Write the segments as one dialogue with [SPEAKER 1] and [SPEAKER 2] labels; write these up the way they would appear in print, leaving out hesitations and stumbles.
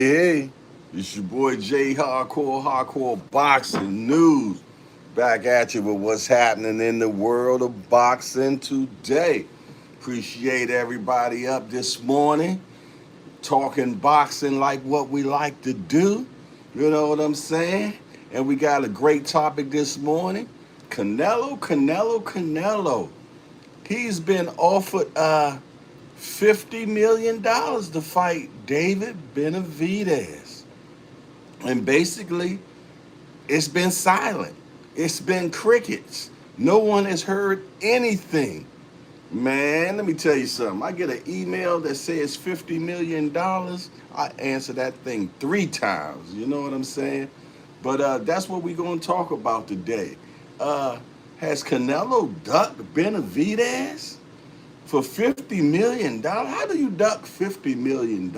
[SPEAKER 1] Hey, it's your boy Jay Hardcore Boxing News. Back at you with what's happening in the world of boxing today. Appreciate everybody up this morning talking boxing like what we like to do. You know what I'm saying? And we got a great topic this morning. Canelo. He's been offered $50 million to fight David Benavidez. And basically, it's been silent. It's been crickets. No one has heard anything. Man, let me tell you something. I get an email that says $50 million. I answer that thing 3 times. You know what I'm saying? But that's what we're going to talk about today. Uh, has Canelo ducked Benavidez for $50 million? How do you duck $50 million?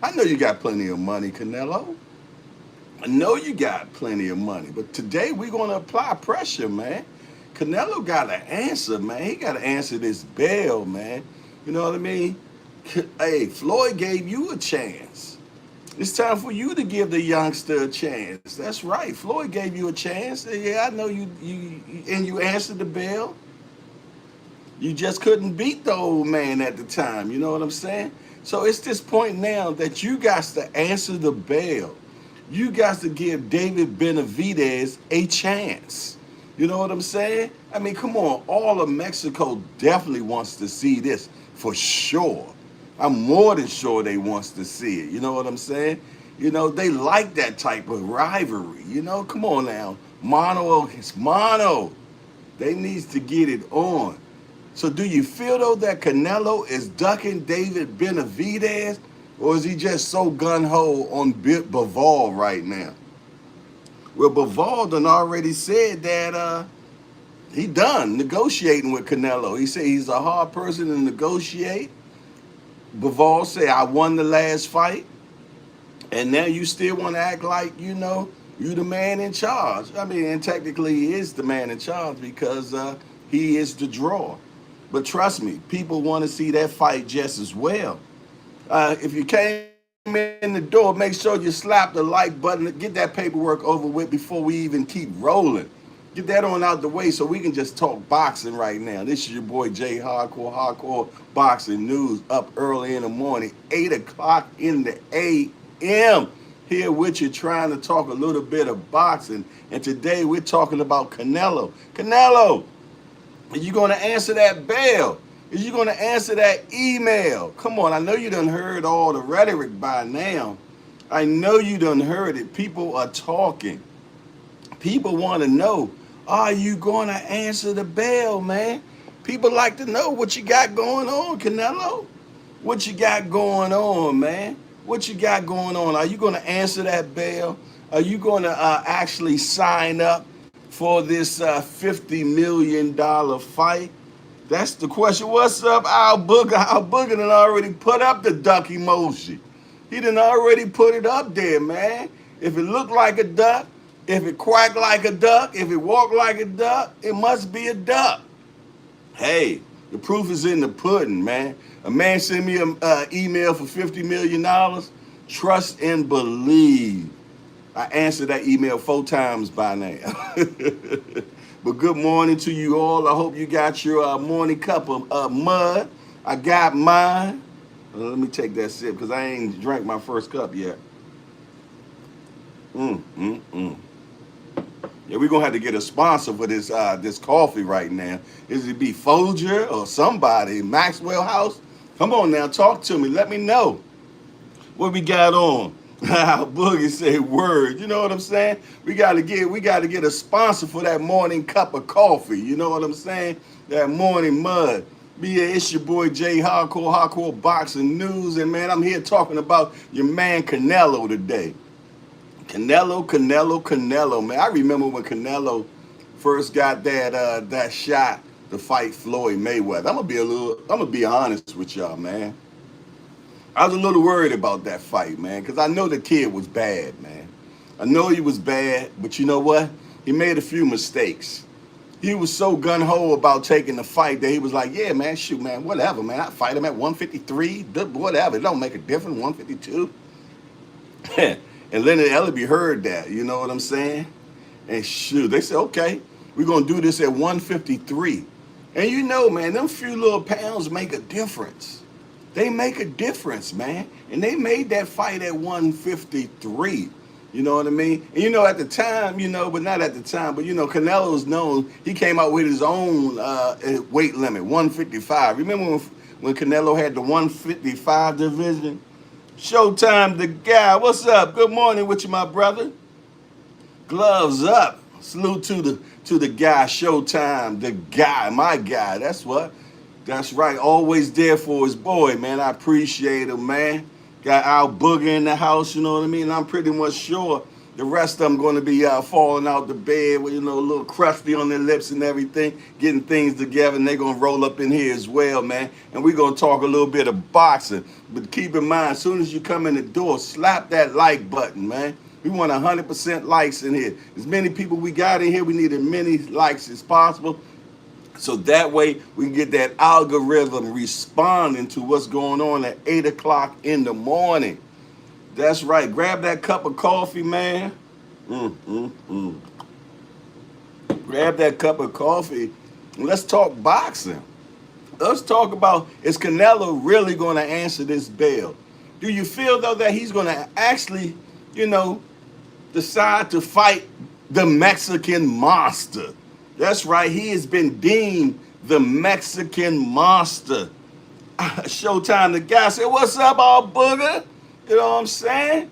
[SPEAKER 1] I know you got plenty of money, Canelo. I know you got plenty of money, but today we're going to apply pressure, man. Canelo got to answer, man. He got to answer this bail, man. You know what I mean? Hey, Floyd gave you a chance. It's time for you to give the youngster a chance. That's right. Floyd gave you a chance. Yeah, I know and you answered the bail. You just couldn't beat the old man at the time. You know what I'm saying? So it's this point now that you got to answer the bail. You got to give David Benavidez a chance. You know what I'm saying? I mean, come on. All of Mexico definitely wants to see this for sure. I'm more than sure they wants to see it. You know what I'm saying? You know, they like that type of rivalry. You know, come on now. Mono against mono. They needs to get it on. So do you feel though that Canelo is ducking David Benavidez, or is he just so gun-ho on Bivol right now? Well, Bivol done already said that he done negotiating with Canelo. He said he's a hard person to negotiate. Bivol said, I won the last fight, and now you still want to act like, you the man in charge. I mean, and technically he is the man in charge because he is the draw. But trust me, people want to see that fight just as well. If you came in the door, make sure you slap the like button, get that paperwork over with before we even keep rolling. Get that on out the way so we can just talk boxing right now. This is your boy Jay Hardcore Boxing News, up early in the morning, 8 o'clock in the a.m. Here with you trying to talk a little bit of boxing. And today we're talking about Canelo. Canelo, are you going to answer that bail? Are you going to answer that email? Come on, I know you done heard all the rhetoric by now. I know you done heard it. People are talking. People want to know, are you going to answer the bail, man? People like to know what you got going on, Canelo. What you got going on, man? What you got going on? Are you going to answer that bail? Are you going to actually sign up for this $50 million fight? That's the question. What's up, Al Booger? Al Booger done already put up the duck emoji. He done already put it up there, man. If it looked like a duck, if it quacked like a duck, if it walked like a duck, it must be a duck. Hey, the proof is in the pudding, man. A man sent me an email for $50 million. Trust and believe. I answered that email 4 times by now. But good morning to you all. I hope you got your morning cup of mud. I got mine. Let me take that sip because I ain't drank my first cup yet. Yeah, we're gonna have to get a sponsor for this coffee right now. Is it be Folger or somebody? Maxwell House? Come on now, talk to me. Let me know what we got on. Boogie say word. You know what I'm saying? We gotta get a sponsor for that morning cup of coffee. You know what I'm saying? That morning mud. Yeah, it's your boy Jay Hardcore Boxing News, and man, I'm here talking about your man Canelo today. Canelo, man. I remember when Canelo first got that shot to fight Floyd Mayweather. I'm gonna be honest with y'all, man. I was a little worried about that fight, man, because I know the kid was bad, man. I know he was bad, but you know what? He made a few mistakes. He was so gun-ho about taking the fight that he was like, yeah, man, shoot, man, whatever, man. I fight him at 153, whatever. It don't make a difference, 152. And Leonard Ellaby heard that, you know what I'm saying? And shoot, they said, okay, we're gonna do this at 153. And you know, man, them few little pounds make a difference. They make a difference, man. And they made that fight at 153. You know what I mean? And you know, at the time, you know, but not at the time, but you know, Canelo's known, he came out with his own weight limit, 155. Remember when Canelo had the 155 division? Showtime the guy. What's up? Good morning with you, my brother. Gloves up. Salute to the guy, Showtime, the guy, my guy. That's what. That's right. Always there for his boy, man. I appreciate him, man. Got Al Booger in the house, you know what I mean? I'm pretty much sure the rest of them going to be falling out the bed with, you know, a little crusty on their lips and everything, getting things together, and they're going to roll up in here as well, man. And we're going to talk a little bit of boxing. But keep in mind, as soon as you come in the door, slap that like button, man. We want 100% likes in here. As many people we got in here, we need as many likes as possible. So that way we can get that algorithm responding to what's going on at 8 o'clock in the morning. That's right. Grab that cup of coffee, man. Grab that cup of coffee and let's talk boxing. Let's talk about, is Canelo really going to answer this bell? Do you feel, though, that he's going to actually, you know, decide to fight the Mexican monster? That's right. He has been deemed the Mexican monster. Showtime, the guy said, what's up, all booger? You know what I'm saying?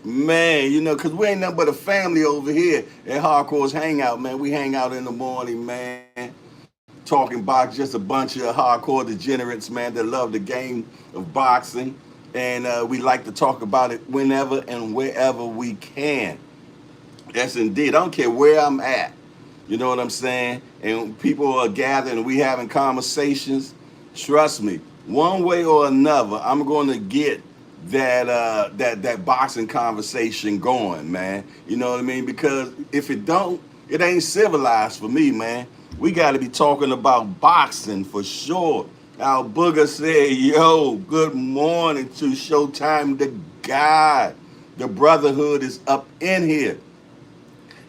[SPEAKER 1] Man, you know, because we ain't nothing but a family over here at Hardcore's Hangout, man. We hang out in the morning, man. Talking box, just a bunch of hardcore degenerates, man, that love the game of boxing. And we like to talk about it whenever and wherever we can. Yes, indeed. I don't care where I'm at. You know what I'm saying? And people are gathering and we having conversations. Trust me, one way or another, I'm going to get that boxing conversation going, man. You know what I mean? Because if it don't, it ain't civilized for me, man. We got to be talking about boxing for sure. Al Booger said, yo, good morning to Showtime the guy. The brotherhood is up in here.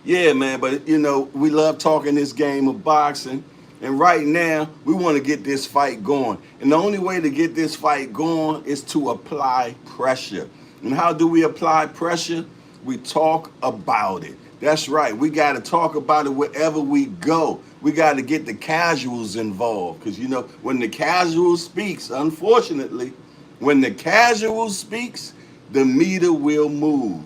[SPEAKER 1] Yeah, man, but, you know, we love talking this game of boxing. And right now, we want to get this fight going. And the only way to get this fight going is to apply pressure. And how do we apply pressure? We talk about it. That's right. We got to talk about it wherever we go. We got to get the casuals involved. Because, you know, when the casual speaks, unfortunately, when the casual speaks, the meter will move.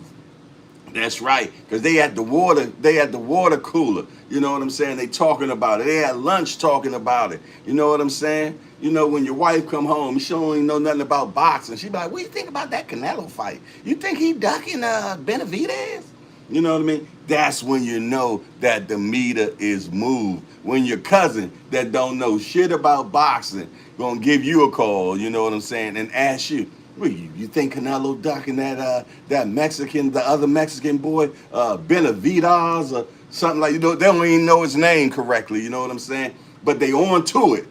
[SPEAKER 1] That's right, because they at the water cooler. You know what I'm saying? They talking about it. They at lunch talking about it. You know what I'm saying? You know, when your wife come home, she don't even know nothing about boxing. She be like, what do you think about that Canelo fight? You think he ducking Benavidez? You know what I mean? That's when you know that the meter is moved. When your cousin that don't know shit about boxing gonna give you a call, you know what I'm saying, and ask you, well, you think Canelo ducking that Mexican, the other Mexican boy, Benavidez or something like, you know, they don't even know his name correctly, you know what I'm saying? But they on to it.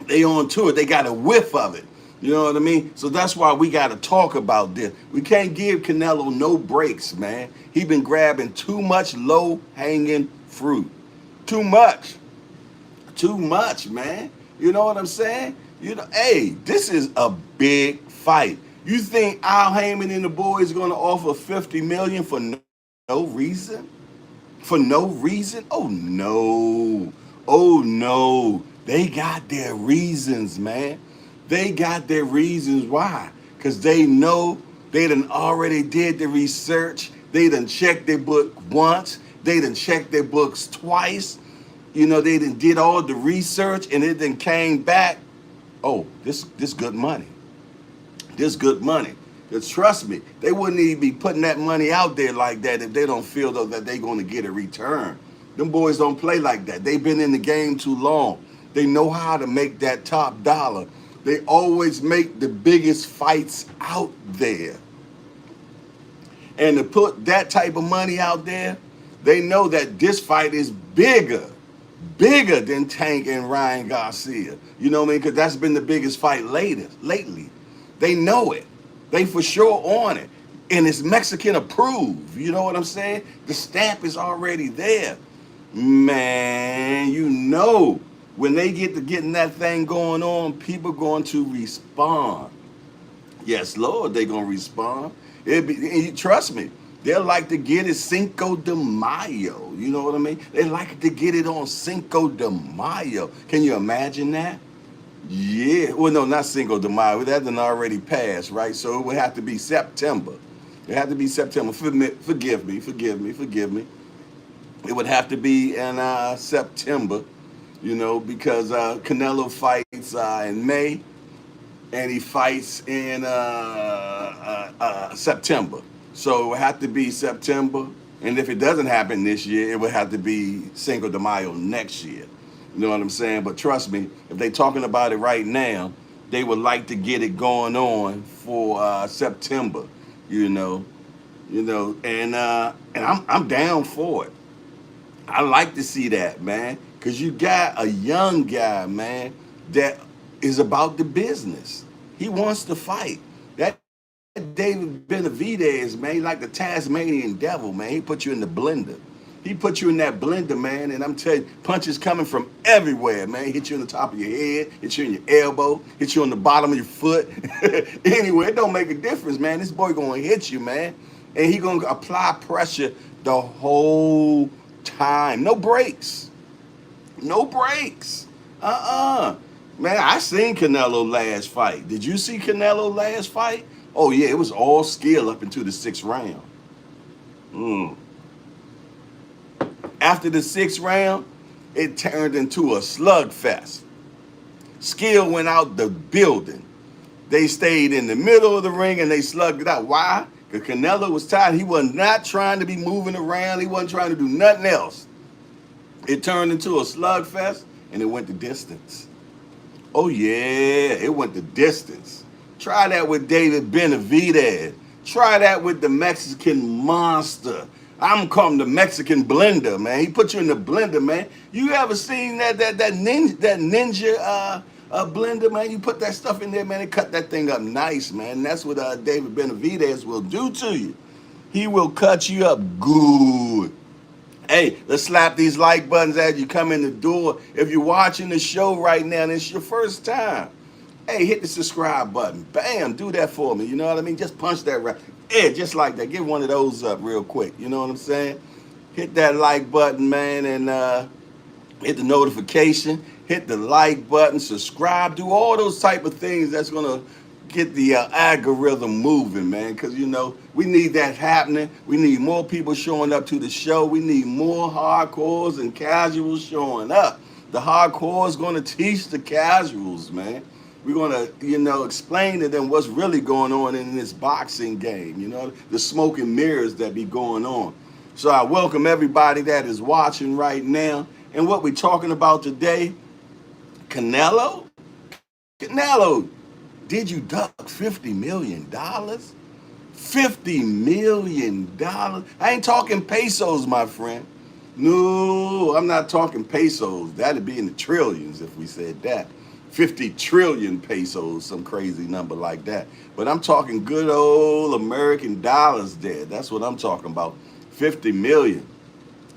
[SPEAKER 1] They on to it. They got a whiff of it. You know what I mean? So that's why we got to talk about this. We can't give Canelo no breaks, man. He been grabbing too much low-hanging fruit. Too much. Too much, man. You know what I'm saying? You know, hey, this is a big fight. You think Al Heyman and the boys going to offer $50 million for no reason? For no reason? Oh, no. Oh, no. They got their reasons, man. They got their reasons why. Because they know they done already did the research. They done checked their book once. They done checked their books twice. You know, they done did all the research and it then came back. Oh, this good money. This good money. Because trust me, they wouldn't even be putting that money out there like that if they don't feel, though, that they're going to get a return. Them boys don't play like that. They've been in the game too long. They know how to make that top dollar. They always make the biggest fights out there. And to put that type of money out there, they know that this fight is bigger than Tank and Ryan Garcia. You know what I mean? Because that's been the biggest fight lately. They know it. They for sure on it. and it's Mexican approved. You know what I'm saying? The stamp is already there. Man, you know, when they get to getting that thing going on, people going to respond. Yes, Lord, they gonna respond. Trust me, they like to get it Cinco de Mayo. You know what I mean? They like to get it on Cinco de Mayo. Can you imagine that? Yeah. Well, no, not Cinco de Mayo. That done already passed, right? So it would have to be September. It had to be September. Forgive me, forgive me, forgive me. It would have to be in September, you know, because Canelo fights in May and he fights in September. So it would have to be September. And if it doesn't happen this year, it would have to be Cinco de Mayo next year. You know what I'm saying? But trust me, if they're talking about it right now, they would like to get it going on for September. You know, and I'm down for it. I like to see that, man, because you got a young guy, man, that is about the business. He wants to fight. That David Benavidez, man, he like the Tasmanian devil, man. He put you in the blender. He put you in that blender, man, and I'm telling you, punches coming from everywhere, man. Hit you on the top of your head, hit you in your elbow, hit you on the bottom of your foot. Anyway, it don't make a difference, man. This boy gonna hit you, man, and he gonna apply pressure the whole time. No breaks. No breaks. Man, I seen Canelo last fight. Did you see Canelo last fight? Oh yeah, it was all skill up into the 6th round. Mm. After the 6th round, it turned into a slugfest. Skill went out the building. They stayed in the middle of the ring and they slugged it out. Why? Because Canelo was tired. He was not trying to be moving around. He wasn't trying to do nothing else. It turned into a slugfest and it went the distance. Oh yeah, it went the distance. Try that with David Benavidez. Try that with the Mexican monster. I'm calling the Mexican blender, man. He put you in the blender, man. You ever seen that ninja blender, man? You put that stuff in there, man. It cut that thing up nice, man. And that's what David Benavidez will do to you. He will cut you up good. Hey, let's slap these like buttons as you come in the door. If you're watching the show right now and it's your first time, hey, hit the subscribe button. Bam, do that for me. You know what I mean? Just punch that right. Yeah, just like that. Get one of those up real quick. You know what I'm saying? Hit that like button, man, and hit the notification. Hit the like button, subscribe, do all those type of things that's going to get the algorithm moving, man, because, you know, we need that happening. We need more people showing up to the show. We need more hardcores and casuals showing up. The hardcore is going to teach the casuals, man. We're going to, you know, explain to them what's really going on in this boxing game, you know, the smoke and mirrors that be going on. So I welcome everybody that is watching right now. And what we're talking about today, Canelo? Canelo, did you duck $50 million? $50 million? I ain't talking pesos, my friend. No, I'm not talking pesos. That'd be in the trillions if we said that. 50 trillion pesos, some crazy number like that. But I'm talking good old American dollars there. That's what I'm talking about. 50 million.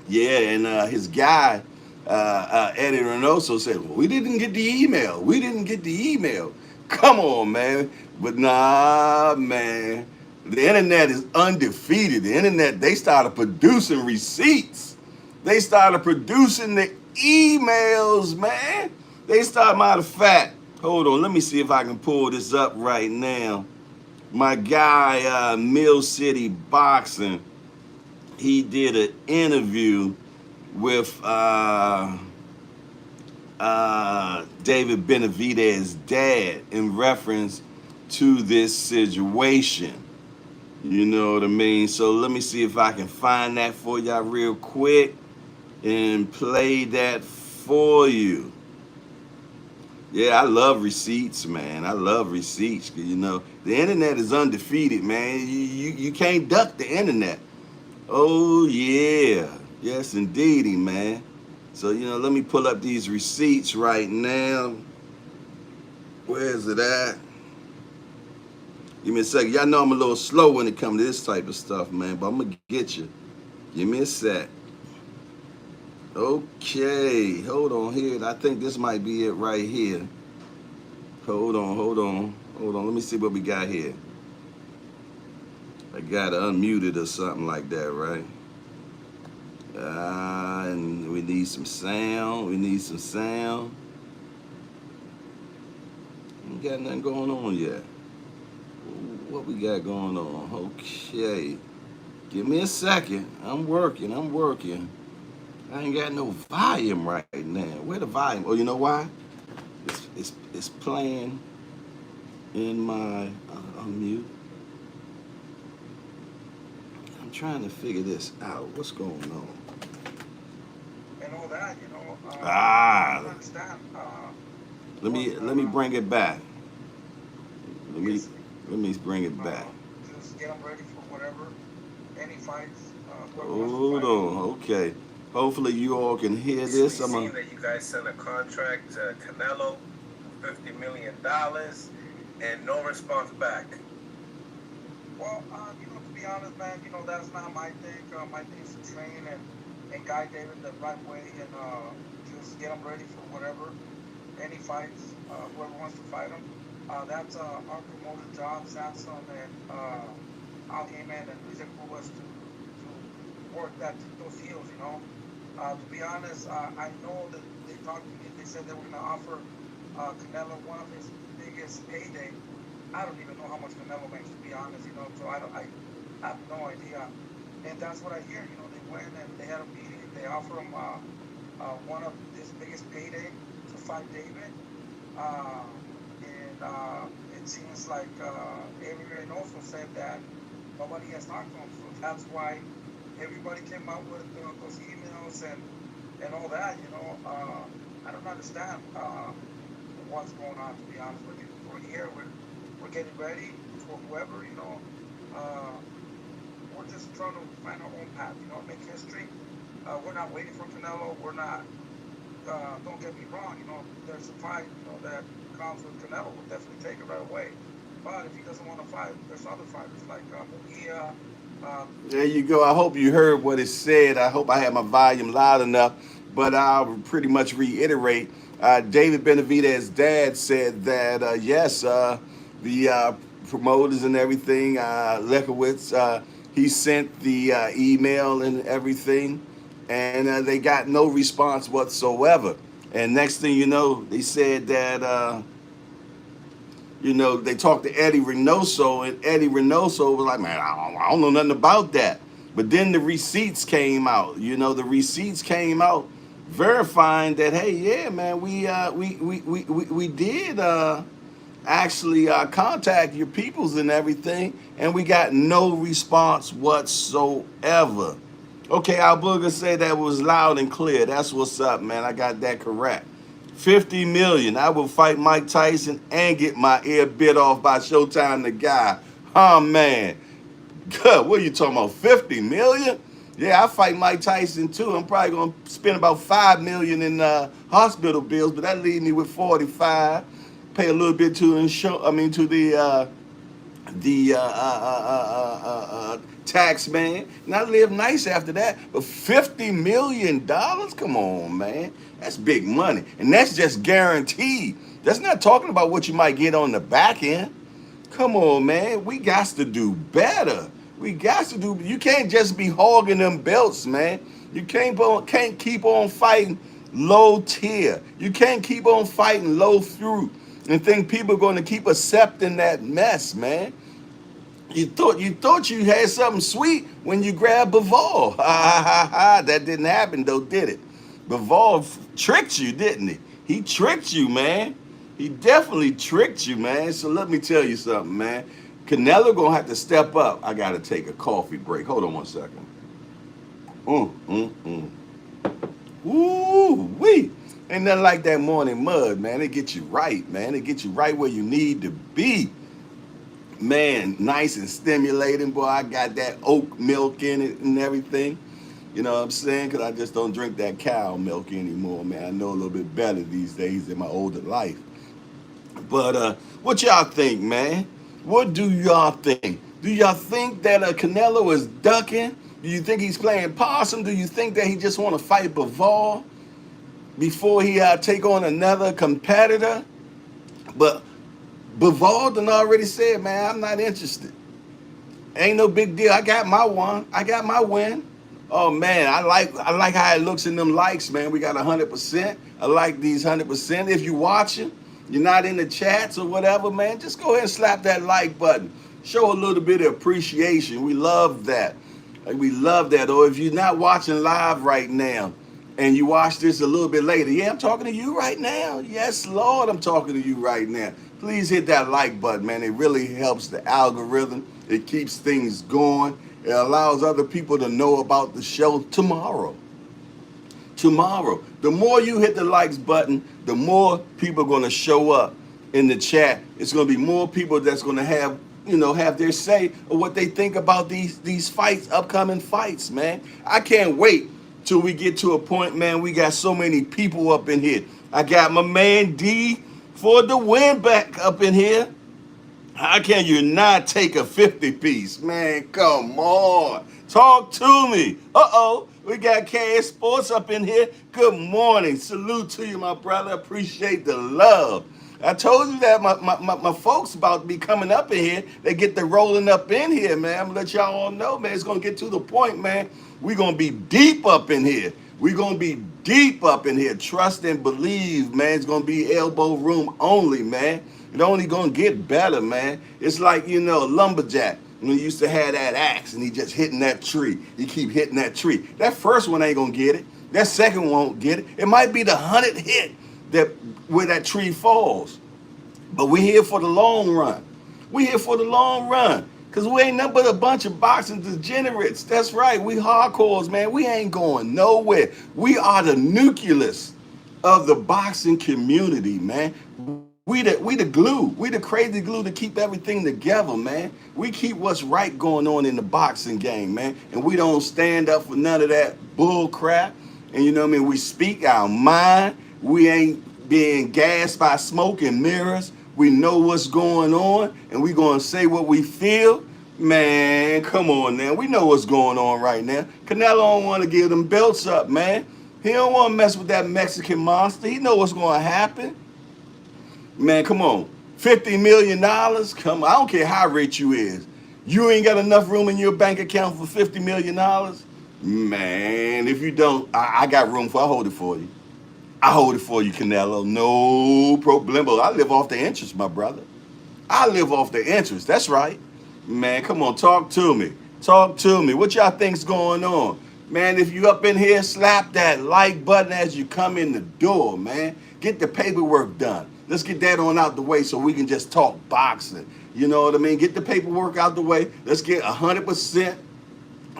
[SPEAKER 1] Yeah, and his guy, Eddie Reynoso, said, well, we didn't get the email. We didn't get the email. Come on, man. But nah, man. The internet is undefeated. The internet, they started producing receipts. They started producing the emails, man. They started, matter of fact, hold on, let me see if I can pull this up right now. My guy, Mill City Boxing, he did an interview with David Benavidez's dad in reference to this situation. You know what I mean? So let me see if I can find that for y'all real quick and play that for you. Yeah, I love receipts, man. I love receipts. You know, the internet is undefeated, man. You can't duck the internet. Oh, yeah. Yes, indeedy, man. So, you know, let me pull up these receipts right now. Where is it at? Give me a second. Y'all know I'm a little slow when it comes to this type of stuff, man, but I'm gonna get you. Give me a sec. Okay, hold on here. I think this might be it right here. Hold on. Let me see what we got here. I got it unmuted or something like that, right? And we need some sound. We need some sound. Ain't got nothing going on yet. What we got going on? Okay. Give me a second. I'm working. I ain't got no volume right now. Where the volume? Oh, you know why? It's playing in my unmute. I'm trying to figure this out. What's going on?
[SPEAKER 2] And all that, I
[SPEAKER 1] Ah,
[SPEAKER 2] don't understand.
[SPEAKER 1] let me bring it back. Let me
[SPEAKER 2] Basically,
[SPEAKER 1] let me bring it back.
[SPEAKER 2] just get them ready for whatever, any fights, whoever wants to
[SPEAKER 1] Hold
[SPEAKER 2] fight them.
[SPEAKER 1] on. Okay. Hopefully you all can hear
[SPEAKER 2] Recently
[SPEAKER 1] this.
[SPEAKER 2] seen that you guys sent a contract to Canelo, $50 million, and no response back. Well, to be honest, man, that's not my thing. My thing is to train and guide David the right way and just get him ready for whatever, any fights, whoever wants to fight him. That's our promoter job, Samson and Al Heyman and Luis Cubas to work those deals. To be honest, I know that they talked to me. They said they were going to offer Canelo one of his biggest payday. I don't even know how much Canelo makes, to be honest. So I have no idea. And that's what I hear. They went and they had a meeting. They offer him one of his biggest payday to fight David. And it seems like Avery also said that nobody has talked to him. So that's why everybody came out with those emails and all that. I don't understand what's going on, to be honest with you. We're here. We're getting ready for whoever. Uh, we're just trying to find our own path. Make history. We're not waiting for Canelo. We're not. Don't get me wrong. There's a fight. That comes with Canelo. We'll definitely take it right away. But if he doesn't want to fight, there's other fighters like Mujia.
[SPEAKER 1] There you go. I hope you heard what it said. I hope I had my volume loud enough. But I'll pretty much reiterate. David Benavidez's dad said that yes, the promoters and everything, Lekowitz, he sent the email and everything, and they got no response whatsoever. And next thing you know, they said that they talked to Eddie Reynoso, and Eddie Reynoso was like, man, I don't know nothing about that. But then the receipts came out. The receipts came out verifying that, hey, yeah, man, we did actually contact your peoples and everything, and we got no response whatsoever. Okay, Al Booger said that was loud and clear. That's what's up, man. I got that correct. 50 million. I will fight Mike Tyson and get my ear bit off by Showtime the guy. Oh man. God, what are you talking about? 50 million? Yeah, I fight Mike Tyson too. I'm probably gonna spend about 5 million in hospital bills, but that leaves me with 45. Pay a little bit to to the tax man, and I live nice after that. But $50 million? Come on, man, that's big money, and that's just guaranteed. That's not talking about what you might get on the back end. Come on, man, we got to do better. We got to do. You can't just be hogging them belts, man. You can't keep on fighting low tier. You can't keep on fighting low through and think people are going to keep accepting that mess, man. You thought you had something sweet when you grabbed Bivol. Ha ha ha ha. That didn't happen though, did it? Bivol tricked you, didn't he? He tricked you, man. He definitely tricked you, man. So let me tell you something, man. Canelo gonna have to step up. I gotta take a coffee break. Hold on one second. Mm. Ooh, wee. Ain't nothing like that morning mud, man. It get you right, man. It get you right where you need to be. Man, nice and stimulating, boy. I got that oat milk in it and everything. You know what I'm saying? Because I just don't drink that cow milk anymore, man. I know a little bit better these days in my older life. But what y'all think, man? What do y'all think? Do y'all think that Canelo is ducking? Do you think he's playing possum? Do you think that he just want to fight Bivol before he take on another competitor? But Bivol done already said, man, I'm not interested. Ain't no big deal. I got my one. I got my win. Oh man, I like how it looks in them likes, man. We got 100%. I like these 100%. If you watching, you're not in the chats or whatever, man, just go ahead and slap that like button. Show a little bit of appreciation. We love that. We love that. Or if you're not watching live right now and you watch this a little bit later, yeah, I'm talking to you right now. Yes, Lord, I'm talking to you right now. Please hit that like button, man. It really helps the algorithm. It keeps things going. It allows other people to know about the show tomorrow. Tomorrow. The more you hit the likes button, the more people are going to show up in the chat. It's going to be more people that's going to have their say of what they think about these fights, upcoming fights, man. I can't wait till we get to a point, man. We got so many people up in here. I got my man D for the win back up in here. How can you not take a 50 piece? Man, come on. Talk to me. Uh-oh. We got KS Sports up in here. Good morning. Salute to you, my brother. Appreciate the love. I told you that my folks about to be coming up in here. They get the rolling up in here, man. I'm going to let y'all all know, man. It's going to get to the point, man. We're going to be deep up in here. We're going to be deep up in here. Trust and believe, man. It's going to be elbow room only, man. It's only going to get better, man. It's like, lumberjack when he used to have that axe and he just hitting that tree. He keep hitting that tree. That first one ain't going to get it. That second one won't get it. It might be the 100th hit where that tree falls. But we're here for the long run. We're here for the long run. Because we ain't nothing but a bunch of boxing degenerates. That's right. We hardcores, man. We ain't going nowhere. We are the nucleus of the boxing community, man. We the glue. We the crazy glue to keep everything together, man. We keep what's right going on in the boxing game, man. And we don't stand up for none of that bull crap. And you know what I mean? We speak our mind. We ain't being gassed by smoke and mirrors. We know what's going on, and we going to say what we feel. Man, come on now. We know what's going on right now. Canelo don't want to give them belts up, man. He don't want to mess with that Mexican monster. He know what's going to happen. Man, come on. $50 million? Come on. I don't care how rich you is. You ain't got enough room in your bank account for $50 million? Man, if you don't, I got room for. I hold it for you. I hold it for you, Canelo. No problemo. I live off the interest, my brother. I live off the interest. That's right. Man, come on, talk to me. Talk to me. What y'all think's going on? Man, if you up in here, slap that like button as you come in the door, man. Get the paperwork done. Let's get that on out the way so we can just talk boxing. You know what I mean? Get the paperwork out the way. Let's get 100%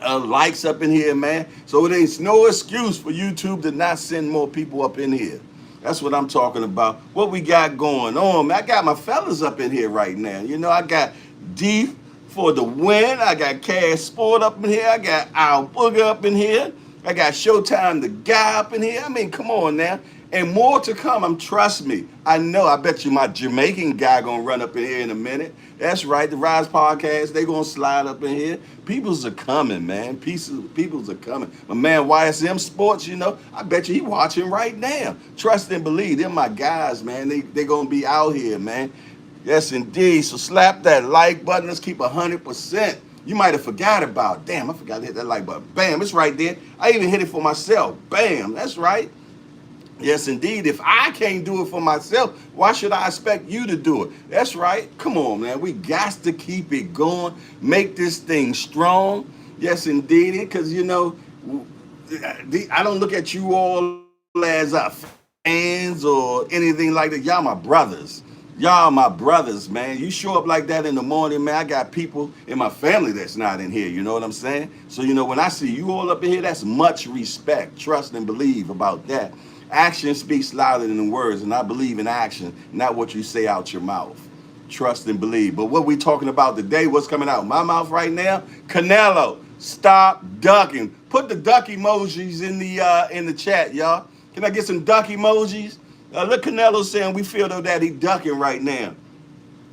[SPEAKER 1] likes up in here, man. So it ain't no excuse for YouTube to not send more people up in here. That's what I'm talking about. What we got going on, man. I got my fellas up in here right now. I got D for the win. I got Cash Sport up in here. I got Al Booger up in here. I got Showtime the guy up in here. I mean, come on now. And more to come. Trust me. I know. I bet you my Jamaican guy gonna run up in here in a minute. That's right. The Rise Podcast, they gonna slide up in here. Peoples are coming, man. Peoples are coming. My man YSM Sports, I bet you he watching right now. Trust and believe. They're my guys, man. They gonna be out here, man. Yes, indeed. So slap that like button. Let's keep 100%. You might have forgot about. Damn, I forgot to hit that like button. Bam, it's right there. I even hit it for myself. Bam, that's right. Yes, indeed. If I can't do it for myself, why should I expect you to do it? That's right. Come on, man. We got to keep it going. Make this thing strong. Yes, indeed. Because, I don't look at you all as fans or anything like that. Y'all my brothers. Y'all my brothers, man. You show up like that in the morning, man. I got people in my family that's not in here. You know what I'm saying? So, when I see you all up in here, that's much respect. Trust and believe about that. Action speaks louder than words, and I believe in action, not what you say out your mouth. Trust and believe. But what we talking about today, what's coming out my mouth right now? Canelo, stop ducking. Put the duck emojis in the chat, y'all. Can I get some duck emojis? Look, Canelo saying we feel though that he ducking right now.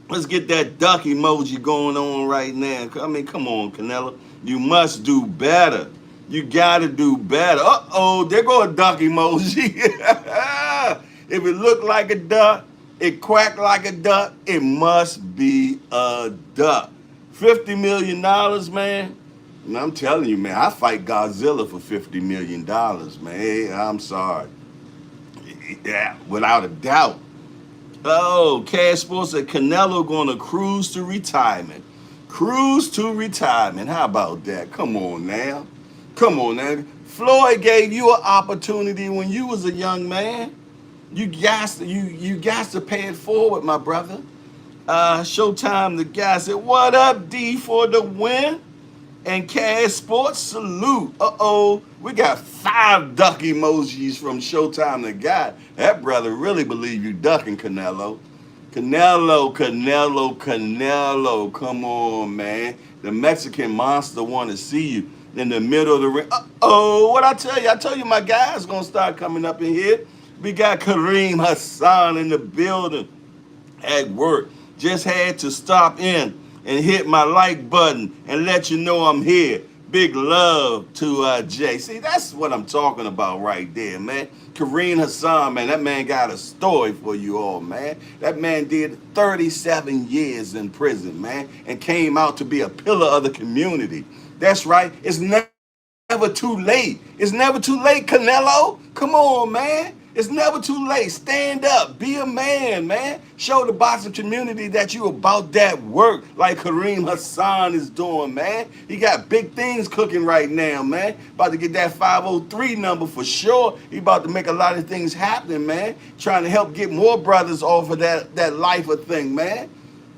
[SPEAKER 1] Let's get that duck emoji going on right now. I mean, come on, Canelo. You must do better. You gotta do better. Uh-oh, there go a duck emoji. If it looked like a duck, it quacked like a duck, it must be a duck. $50 million, man. And I'm telling you, man, I fight Godzilla for $50 million, man. Hey, I'm sorry. Yeah, without a doubt. Oh, Cash Sports said Canelo going to cruise to retirement. Cruise to retirement. How about that? Come on now. Come on now. Floyd gave you an opportunity when you was a young man. You got to pay it forward, my brother. Showtime, the guy said, "What up, D for the win?" And Cash Sports salute. Uh-oh, we got 5 duck emojis from Showtime the guy. That brother really believe you ducking, Canelo. Canelo. Come on, man. The Mexican monster want to see you in the middle of the ring. Uh-oh, what I tell you? I told you my guys going to start coming up in here. We got Kareem Hassan in the building at work. Just had to stop in and hit my like button and let you know I'm here. Big love to Jay. See, that's what I'm talking about right there, man. Kareem Hassan, man, that man got a story for you all, man. That man did 37 years in prison, man, and came out to be a pillar of the community. That's right. It's never too late. It's never too late, Canelo. Come on, man. It's never too late. Stand up. Be a man. Show the boxing community that you about that work like Kareem Hassan is doing, man. He got big things cooking right now, man. About to get that 503 number for sure. He about to make a lot of things happen, man. Trying to help get more brothers off of that lifer thing, man.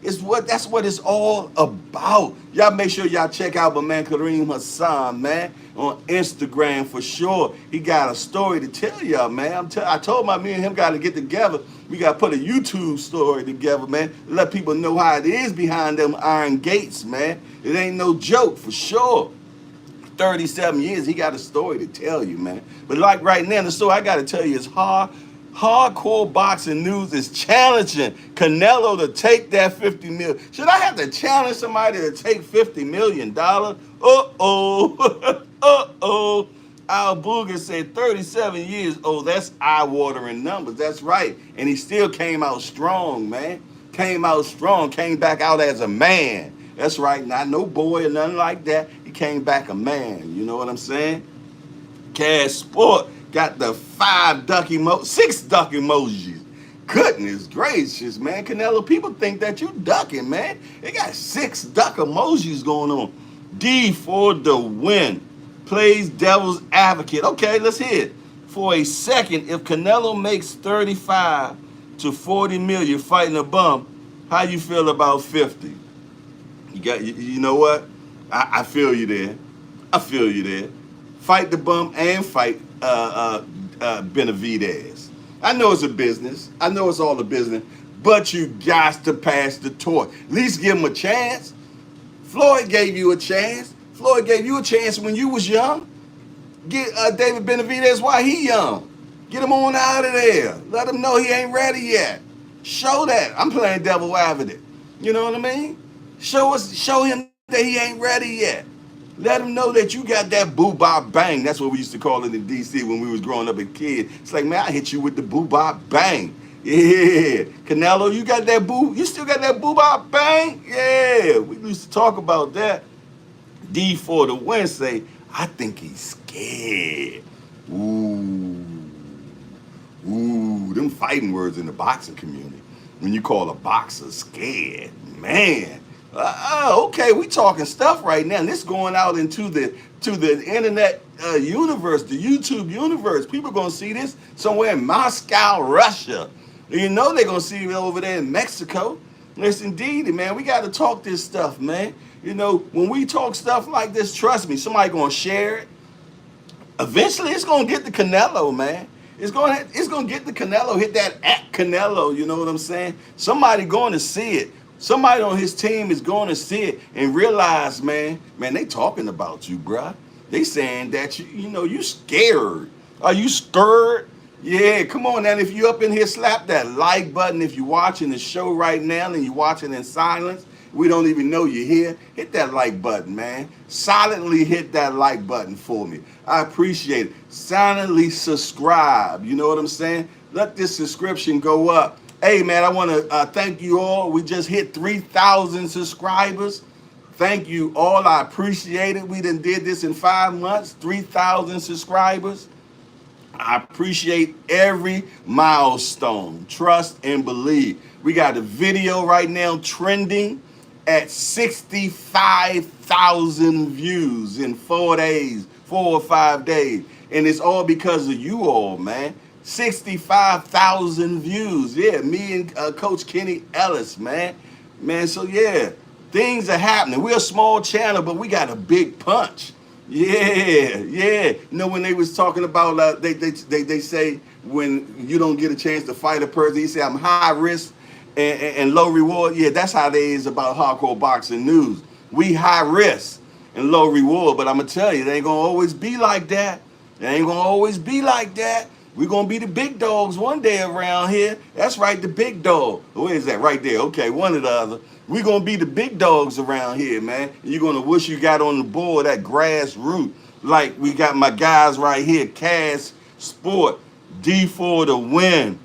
[SPEAKER 1] That's what it's all about. Y'all make sure y'all check out my man Kareem Hassan, man, on Instagram for sure. He got a story to tell y'all, man. I told me and him got to get together. We got to put a YouTube story together, man. Let people know how it is behind them iron gates, man. It ain't no joke for sure. 37 years, he got a story to tell you, man. But like right now, the story I got to tell you is Hardcore Boxing News is challenging Canelo to take that $50 million. Should I have to challenge somebody to take $50 million? Uh-oh. Uh-oh. Al Booger said 37 years. Oh, that's eye-watering numbers. That's right. And he still came out strong, man. Came out strong. Came back out as a man. That's right. Not no boy or nothing like that. He came back a man. You know what I'm saying? Cash Sport got the 6 duck emojis. Goodness gracious, man. Canelo, people think that you ducking, man. They got 6 duck emojis going on. D for the win. Plays devil's advocate. Okay, let's hear it. For a second, if Canelo makes 35 to 40 million fighting a bum, how you feel about 50? You know what? I feel you there. I feel you there. Fight the bum and fight Benavidez. I know it's a business. I know it's all a business, but you got to pass the torch. At least give him a chance. Floyd gave you a chance. Floyd gave you a chance when you was young. Get David Benavidez while he young. Get him on out of there. Let him know he ain't ready yet. Show that. I'm playing devil advocate. You know what I mean? Show him that he ain't ready yet. Let him know that you got that boo-bop bang. That's what we used to call it in D.C. when we was growing up as kids. It's like, man, I hit you with the boo-bop bang. Yeah. Canelo, you got that boo? You still got that boo-bop bang? Yeah. We used to talk about that. D for the win say, I think he's scared. Ooh, them fighting words in the boxing community. When you call a boxer scared, man. Okay, we talking stuff right now. And this going out into the internet universe, the YouTube universe. People gonna see this somewhere in Moscow, Russia. You know they're gonna see it over there in Mexico. Yes, indeed, man. We got to talk this stuff, man. You know, when we talk stuff like this, trust me, somebody gonna share it. Eventually, it's gonna get the Canelo, man. It's gonna get the Canelo. Hit that at Canelo. You know what I'm saying? Somebody going to see it. Somebody on his team is going to see it and realize, man, they talking about you, bruh. They saying that you scared. Are you scared? Yeah, come on now. If you up in here, slap that like button. If you're watching the show right now and you're watching in silence, we don't even know you're here. Hit that like button, man. Silently hit that like button for me. I appreciate it. Silently subscribe. You know what I'm saying? Let this subscription go up. Hey, man, I want to thank you all. We just hit 3,000 subscribers. Thank you all. I appreciate it. We done did this in 5 months. 3,000 subscribers. I appreciate every milestone. Trust and believe. We got a video right now trending at 65,000 views in 4 days, 4 or 5 days. And it's all because of you all, man. 65,000 views. Yeah, me and Coach Kenny Ellis, man. Man, so yeah, things are happening. We're a small channel, but we got a big punch. Yeah, yeah. You know when they was talking about they say when you don't get a chance to fight a person, he say I'm high risk and low reward. Yeah, that's how they is about hardcore boxing news. We high risk and low reward, but I'm gonna tell you, it ain't gonna always be like that. It ain't gonna always be like that. We're gonna be the big dogs one day around here. That's right, the big dog. Where is that? Right there. Okay, one or the other. We're gonna be the big dogs around here, man. You're gonna wish you got on the board that grassroots. Like we got my guys right here, Cass Sport, D4 to win,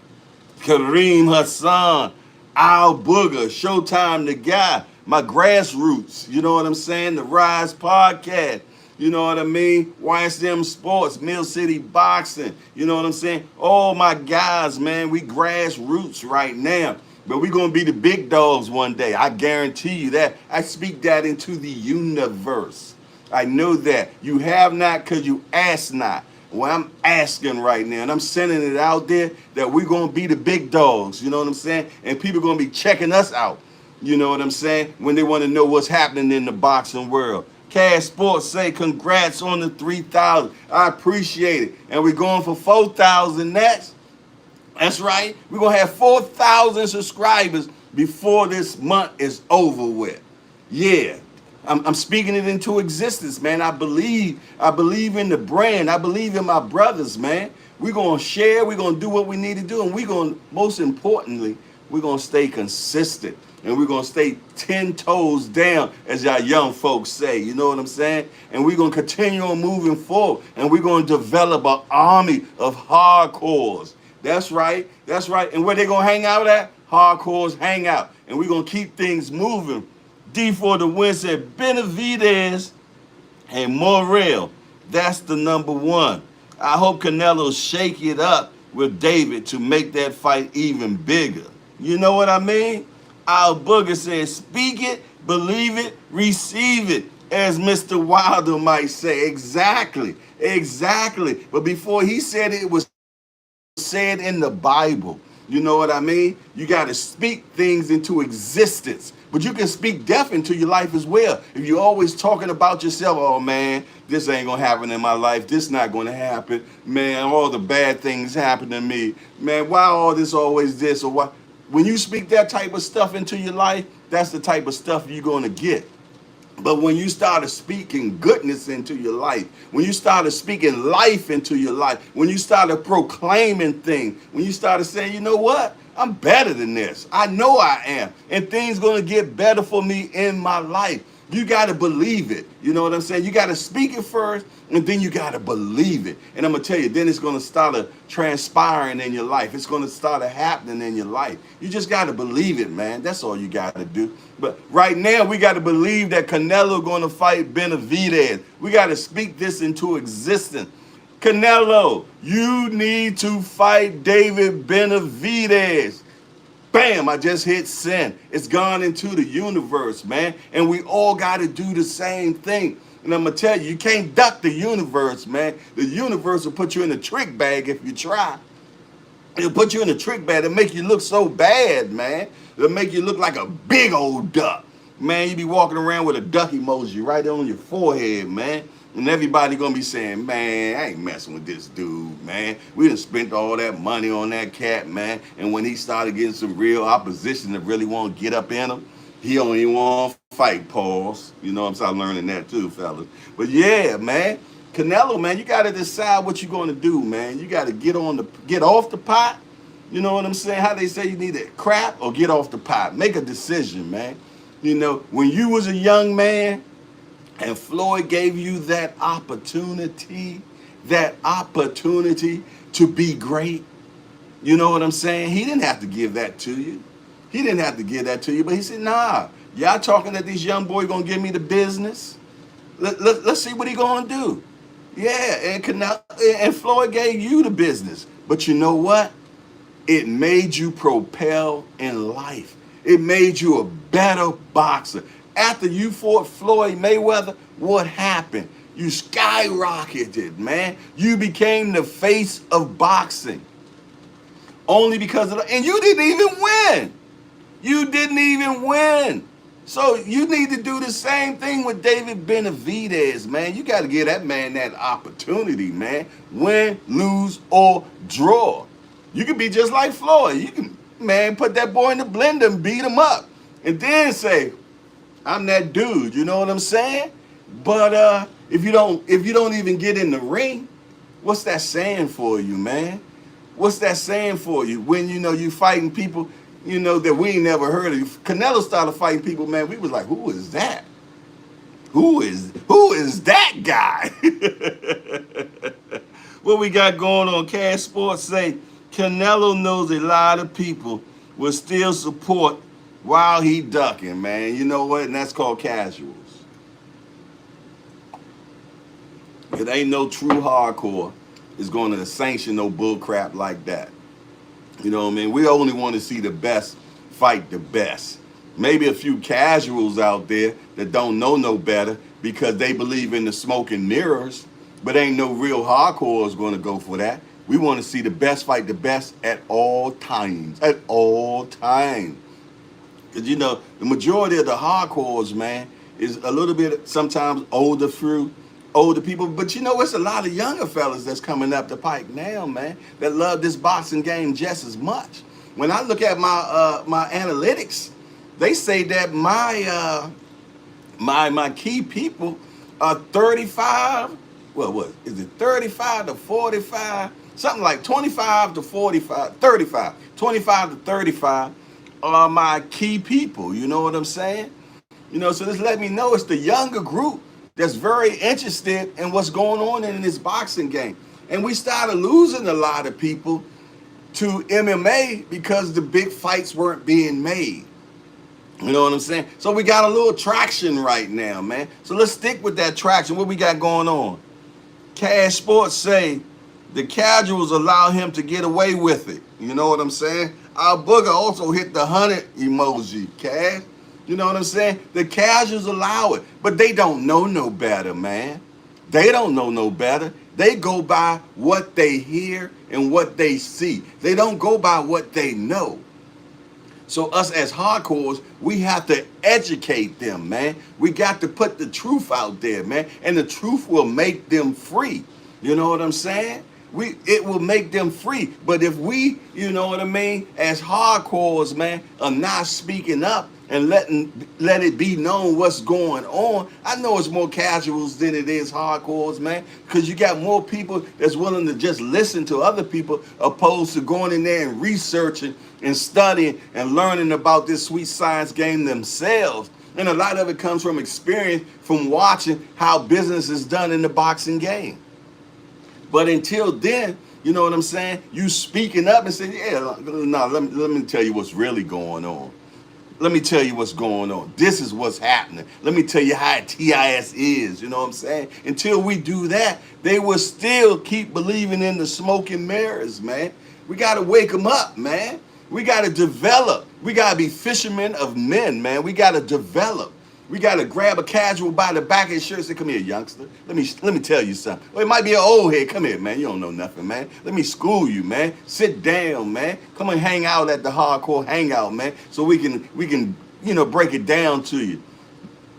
[SPEAKER 1] Kareem Hassan, Al Booger, Showtime the guy, my grassroots, you know what I'm saying? The Rise Podcast, you know what I mean? YSM Sports, Mill City Boxing, you know what I'm saying? All my guys, man, we grassroots right now. But we're going to be the big dogs one day. I guarantee you that. I speak that into the universe. I know that. You have not because you ask not. Well, I'm asking right now, and I'm sending it out there that we're going to be the big dogs. You know what I'm saying? And people are going to be checking us out. You know what I'm saying? When they want to know what's happening in the boxing world. Cash Sports say congrats on the 3,000. I appreciate it. And we're going for 4,000 next. That's right. We're going to have 4,000 subscribers before this month is over with. Yeah. I'm speaking it into existence, man. I believe in the brand. I believe in my brothers, man. We're going to share. We're going to do what we need to do. And we're going to, most importantly, we're going to stay consistent. And we're going to stay 10 toes down, as y'all young folks say. You know what I'm saying? And we're going to continue on moving forward. And we're going to develop an army of hardcores. That's right. That's right. And where they going to hang out at? Hardcores hang out. And we're going to keep things moving. D4 the win said Benavidez and Morrell. That's the number one. I hope Canelo shake it up with David to make that fight even bigger. You know what I mean? Al Booger said, speak it, believe it, receive it, as Mr. Wilder might say. Exactly. Exactly. But before he said it, it was said in the Bible. You know what I mean? You got to speak things into existence. But you can speak death into your life as well. If you're always talking about yourself, oh man, this ain't going to happen in my life. This not going to happen. Man, all the bad things happen to me. Man, why all this always this or why? When you speak that type of stuff into your life, that's the type of stuff you're going to get. But when you started speaking goodness into your life, when you started speaking life into your life, when you started proclaiming things, when you started saying, you know what? I'm better than this. I know I am. And things going to get better for me in my life. You got to believe it. You know what I'm saying? You got to speak it first, and then you got to believe it. And I'm going to tell you, then it's going to start transpiring in your life. It's going to start happening in your life. You just got to believe it, man. That's all you got to do. But right now, we got to believe that Canelo going to fight Benavidez. We got to speak this into existence. Canelo, you need to fight David Benavidez. Bam, I just hit send. It's gone into the universe, man. And we all got to do the same thing. And I'm going to tell you, you can't duck the universe, man. The universe will put you in a trick bag if you try. It'll put you in a trick bag. It'll make you look so bad, man. It'll make you look like a big old duck. Man, you be walking around with a duck emoji right on your forehead, man. And everybody gonna be saying, man, I ain't messing with this dude, man. We done spent all that money on that cat, man. And when he started getting some real opposition that really want to get up in him, He don't even want to fight, pause. You know, I'm starting learning that too, fellas. But yeah, man, Canelo, man, you got to decide what you're going to do, man. You got to get off the pot. You know what I'm saying? How they say you need to crap or get off the pot. Make a decision, man. You know, when you was a young man and Floyd gave you that opportunity to be great, you know what I'm saying? He didn't have to give that to you. He didn't have to give that to you, but he said, nah, y'all talking that these young boys gonna give me the business. Let's see what he gonna do. Yeah, and Floyd gave you the business. But you know what? It made you propel in life. It made you a better boxer. After you fought Floyd Mayweather, what happened? You skyrocketed, man. You became the face of boxing. Only because of and you didn't even win. You didn't even win. So you need to do the same thing with David Benavidez, man. You got to give that man that opportunity, man. Win, lose, or draw. You can be just like Floyd. You can, man, put that boy in the blender and beat him up. And then say, I'm that dude. You know what I'm saying? But if you don't even get in the ring, what's that saying for you, man? What's that saying for you? When you fighting people, that we ain't never heard of. Canelo started fighting people, man. We was like, who is that? Who is that guy? What we got going on? Cash Sports say Canelo knows a lot of people will still support while he ducking, man. You know what? And that's called casuals. It ain't no true hardcore is going to sanction no bull crap like that. You know what I mean? We only want to see the best fight the best. Maybe a few casuals out there that don't know no better because they believe in the smoke and mirrors, but ain't no real hardcore going to go for that. We want to see the best fight the best at all times. At all times. Because, the majority of the hardcores, man, is a little bit sometimes older people, but it's a lot of younger fellas that's coming up the pike now, man, that love this boxing game just as much. When I look at my analytics, they say that my key people are 35. What is it? 35 to 45, something like 25 to 45, 35, 25 to 35 are my key people. You know what I'm saying? So this let me know it's the younger group that's very interested in what's going on in this boxing game. And we started losing a lot of people to MMA because the big fights weren't being made. You know what I'm saying? So we got a little traction right now, man. So let's stick with that traction. What we got going on? Cash Sports say the casuals allow him to get away with it. You know what I'm saying? Our booger also hit the 100 emoji, Cash. You know what I'm saying? The casuals allow it, but they don't know no better, man. They don't know no better. They go by what they hear and what they see. They don't go by what they know. So us as hardcores, we have to educate them, man. We got to put the truth out there, man. And the truth will make them free. You know what I'm saying? It will make them free. But if we, as hardcores, man, are not speaking up and let it be known what's going on, I know it's more casuals than it is hardcores, man, because you got more people that's willing to just listen to other people opposed to going in there and researching and studying and learning about this sweet science game themselves. And a lot of it comes from experience, from watching how business is done in the boxing game. But until then, you know what I'm saying? You speaking up and saying, yeah, no, let me tell you what's really going on. Let me tell you what's going on. This is what's happening. Let me tell you how TIS is. You know what I'm saying? Until we do that, they will still keep believing in the smoke and mirrors, man. We got to wake them up, man. We got to develop. We got to be fishermen of men, man. We got to develop. We got to grab a casual by the back of his shirt and say, come here, youngster. Let me tell you something. Well, it might be an old head. Come here, man. You don't know nothing, man. Let me school you, man. Sit down, man. Come and hang out at the hardcore hangout, man, so we can break it down to you.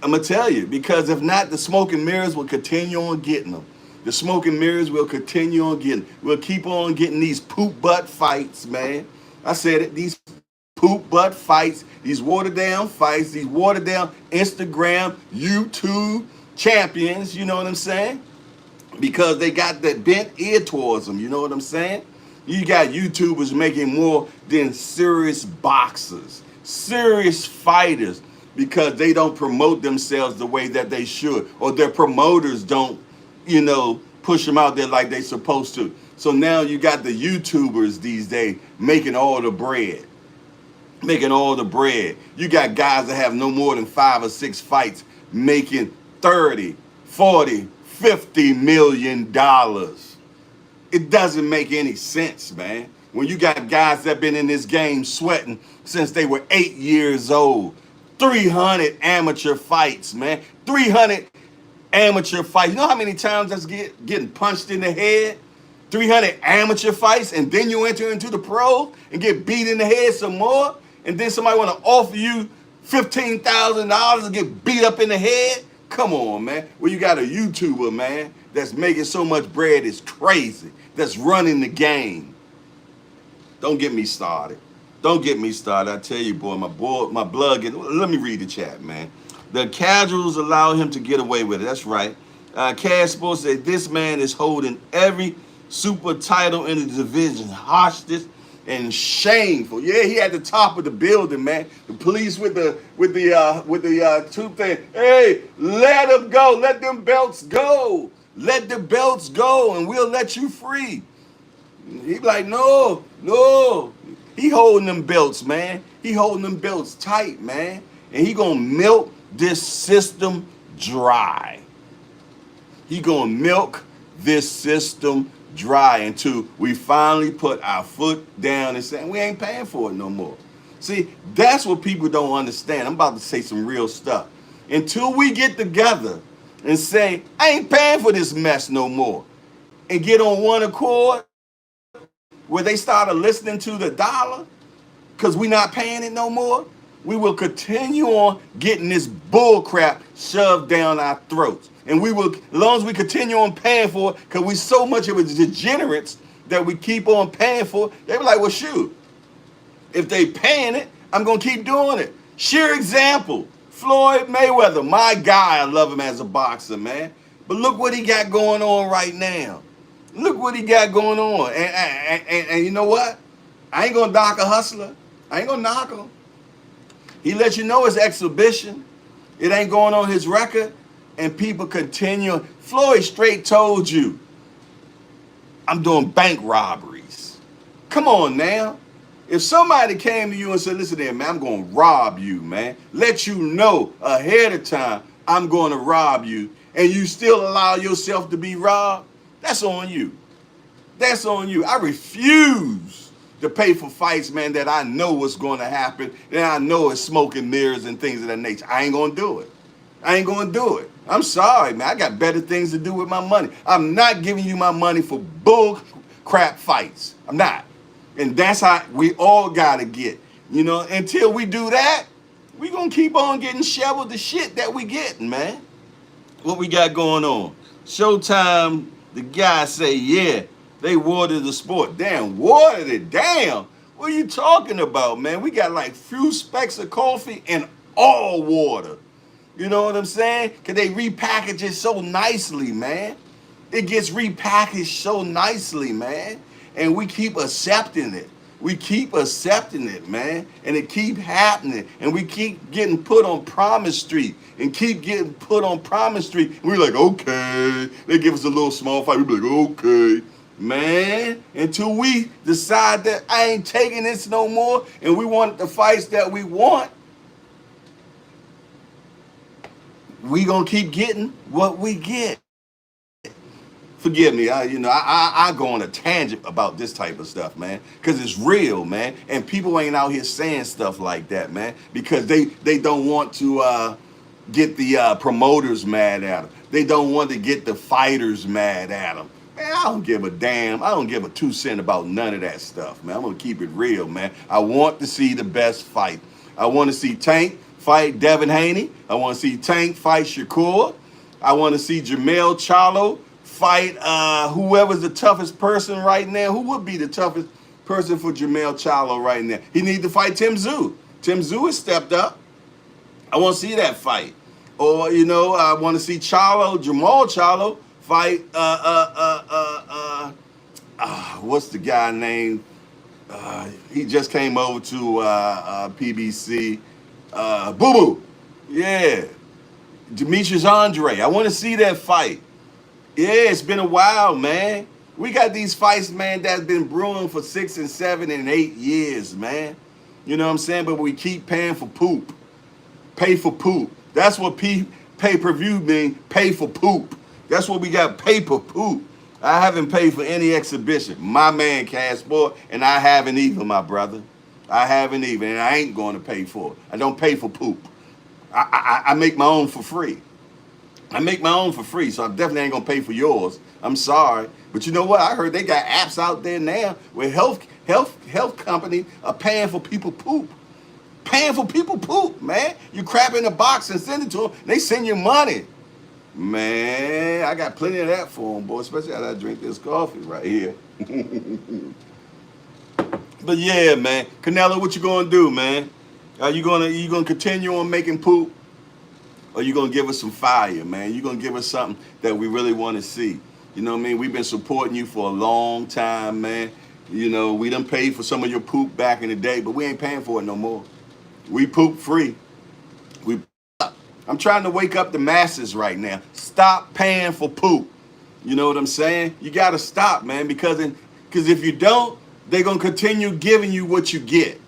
[SPEAKER 1] I'm going to tell you, because if not, the smoke and mirrors will continue on getting them. The smoke and mirrors will continue on getting. We'll keep on getting these poop butt fights, man. I said it, these poop poop butt fights, these watered down fights, these watered down Instagram, YouTube champions, you know what I'm saying? Because they got that bent ear towards them, you know what I'm saying? You got YouTubers making more than serious boxers, serious fighters, because they don't promote themselves the way that they should, or their promoters don't, push them out there like they supposed to. So now you got the YouTubers these days making all the bread. Making all the bread. You got guys that have no more than 5 or 6 fights making 30, 40, 50 million dollars. It doesn't make any sense, man. When you got guys that been in this game sweating since they were 8 years old. 300 amateur fights, man. 300 amateur fights. You know how many times that's getting punched in the head? 300 amateur fights, and then you enter into the pro and get beat in the head some more, and then somebody want to offer you $15,000 to get beat up in the head? Come on, man. Well, you got a YouTuber, man, that's making so much bread, it's crazy, that's running the game. Don't get me started. Don't get me started. I tell you, my blood let me read the chat, man. The casuals allow him to get away with it. That's right. Cash Sports said this man is holding every super title in the division. Hostage and shameful. Yeah, he at the top of the building, man. The police with the tooth thing. Hey, let him go. Let them belts go. Let the belts go, and we'll let you free. He like, no. He holding them belts, man. He holding them belts tight, man. And he gonna milk this system dry. He gonna milk this system dry until we finally put our foot down and say, we ain't paying for it no more. See, that's what people don't understand. I'm about to say some real stuff. Until we get together and say, I ain't paying for this mess no more, and get on one accord, where they started listening to the dollar, because we not paying it no more, we will continue on getting this bull crap shoved down our throats. And we will, as long as we continue on paying for it, because we so much of a degenerates that we keep on paying for it, they be like, well, shoot, if they paying it, I'm going to keep doing it. Sheer example, Floyd Mayweather, my guy, I love him as a boxer, man. But look what he got going on right now. Look what he got going on. And you know what? I ain't going to knock a hustler. I ain't going to knock him. He let you know it's exhibition. It ain't going on his record. And people continue. Floyd straight told you, I'm doing bank robberies. Come on now. If somebody came to you and said, listen there, man, I'm going to rob you, man. Let you know ahead of time I'm going to rob you. And you still allow yourself to be robbed, that's on you. That's on you. I refuse to pay for fights, man, that I know what's going to happen, and I know it's smoke and mirrors and things of that nature. I ain't going to do it. I ain't going to do it. I'm sorry, man. I got better things to do with my money. I'm not giving you my money for bull crap fights. I'm not. And that's how we all got to get. Until we do that, we going to keep on getting shoveled the shit that we getting, man. What we got going on? Showtime, the guy say, yeah, they watered the sport. Damn, watered it down. What are you talking about, man? We got like few specks of coffee and all water. You know what I'm saying? Because they repackage it so nicely, man. It gets repackaged so nicely, man. And we keep accepting it. We keep accepting it, man. And it keep happening. And we keep getting put on Promise Street. And keep getting put on Promise Street. And we're like, okay. They give us a little small fight. We be like, okay. Man, until we decide that I ain't taking this no more and we want the fights that we want, we gonna keep getting what we get. Forgive me, I go on a tangent about this type of stuff, man, because it's real, man, and people ain't out here saying stuff like that, man, because they don't want to get the promoters mad at them. They don't want to get the fighters mad at them. Man, I don't give a damn. I don't give a 2 cents about none of that stuff, man. I'm going to keep it real, man. I want to see the best fight. I want to see Tank fight Devin Haney. I want to see Tank fight Shakur. I want to see Jermell Charlo fight whoever's the toughest person right now. Who would be the toughest person for Jermell Charlo right now. He need to fight Tim Tszyu. Tim Tszyu has stepped up. I want to see that fight. Or, you know, I want to see Jamal Charlo fight, what's the guy named? He just came over to PBC. Boo Boo. Yeah. Demetrius Andre. I want to see that fight. Yeah, it's been a while, man. We got these fights, man, that's been brewing for 6 and 7 and 8 years, man. You know what I'm saying? But we keep paying for poop. Pay for poop. That's what pay-per-view mean, pay for poop. That's what we got, pay for poop. I haven't paid for any exhibition. My man, Cassport, and I haven't either, my brother. I haven't even, and I ain't going to pay for it. I don't pay for poop. I make my own for free. I make my own for free, so I definitely ain't going to pay for yours. I'm sorry. But you know what? I heard they got apps out there now where health companies are paying for people poop. Paying for people poop, man. You crap in a box and send it to them. They send you money. Man, I got plenty of that for them, boy, especially as I drink this coffee right here. But yeah, man. Canelo, what you gonna do, man? Are you gonna continue on making poop? Or you gonna give us some fire, man? You gonna give us something that we really want to see? You know what I mean? We've been supporting you for a long time, man. You know, we done paid for some of your poop back in the day, but we ain't paying for it no more. We poop free. I'm trying to wake up the masses right now. Stop paying for poop. You know what I'm saying? You got to stop, man, because if you don't, they're going to continue giving you what you get.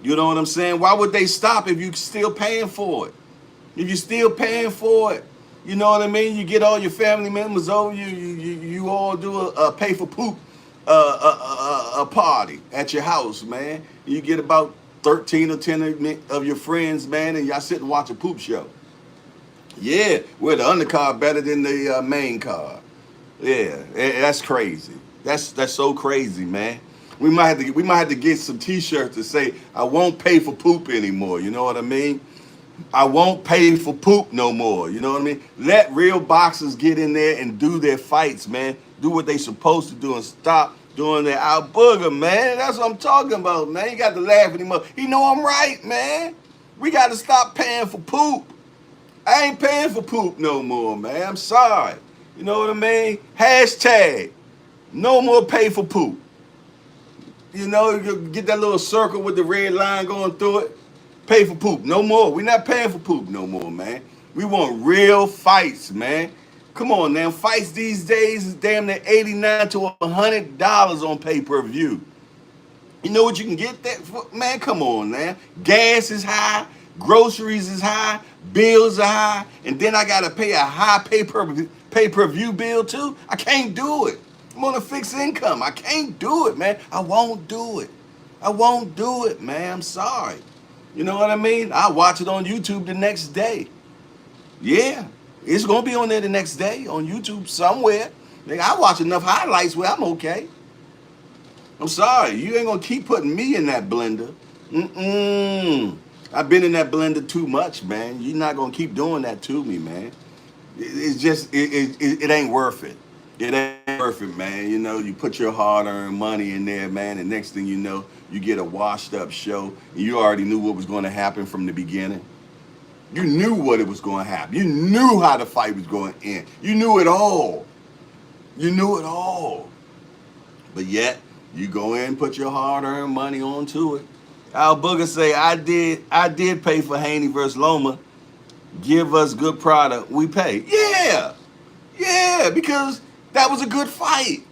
[SPEAKER 1] You know what I'm saying? Why would they stop if you're still paying for it? If you're still paying for it, you know what I mean? You get all your family members over, you all do a pay for poop a party at your house, man. You get about 13 or 10 of your friends, man, and y'all sit and watch a poop show. Yeah, where the undercard better than the main card. Yeah, that's crazy. That's so crazy, man. We might have to get some T-shirts to say I won't pay for poop anymore. You know what I mean? I won't pay for poop no more. You know what I mean? Let real boxers get in there and do their fights, man. Do what they supposed to do and stop doing their out booger, man. That's what I'm talking about, man. You got to laugh anymore. You know I'm right, man. We got to stop paying for poop. I ain't paying for poop no more, man. I'm sorry. You know what I mean? Hashtag no more pay for poop. You know, you get that little circle with the red line going through it. Pay for poop. No more. We're not paying for poop no more, man. We want real fights, man. Come on, now. Fights these days is damn near $89 to $100 on pay-per-view. You know what you can get that for? Man, come on, man. Gas is high. Groceries is high. Bills are high. And then I got to pay a high pay-per-view bill, too? I can't do it. I'm on a fixed income. I can't do it, man. I won't do it. I won't do it, man. I'm sorry. You know what I mean? I'll watch it on YouTube the next day. Yeah, it's going to be on there the next day on YouTube somewhere. Nigga, I watch enough highlights where I'm okay. I'm sorry. You ain't going to keep putting me in that blender. I've been in that blender too much, man. You're not going to keep doing that to me, man. It's just, it ain't worth it. It ain't worth it, man. You know, you put your hard-earned money in there, man, and next thing you know, you get a washed-up show, and you already knew what was going to happen from the beginning. You knew what it was going to happen. You knew how the fight was going to end. You knew it all. You knew it all. But yet, you go in and put your hard-earned money onto it. Al Booger say, I did pay for Haney versus Loma. Give us good product, we pay. Yeah, because that was a good fight.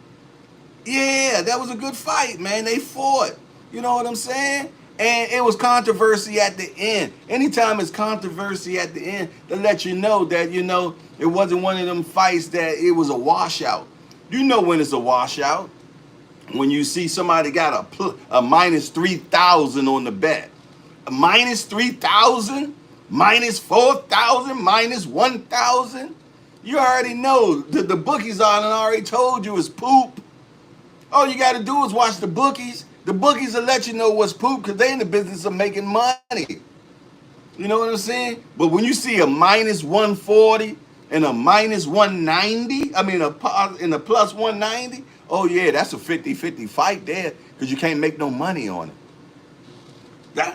[SPEAKER 1] Yeah, that was a good fight, man. They fought. You know what I'm saying? And it was controversy at the end. Anytime it's controversy at the end, to let you know that, you know, it wasn't one of them fights that it was a washout. You know when it's a washout. When you see somebody got a minus 3,000 on the bet. A minus 3,000? Minus 4,000? Minus 1,000? You already know the bookies on and already told you it's poop. All you got to do is watch the bookies. The bookies will let you know what's poop because they in the business of making money. You know what I'm saying? But when you see a minus 140 and a minus 190, I mean, in a plus 190, oh yeah, that's a 50-50 fight there. because you can't make no money on it.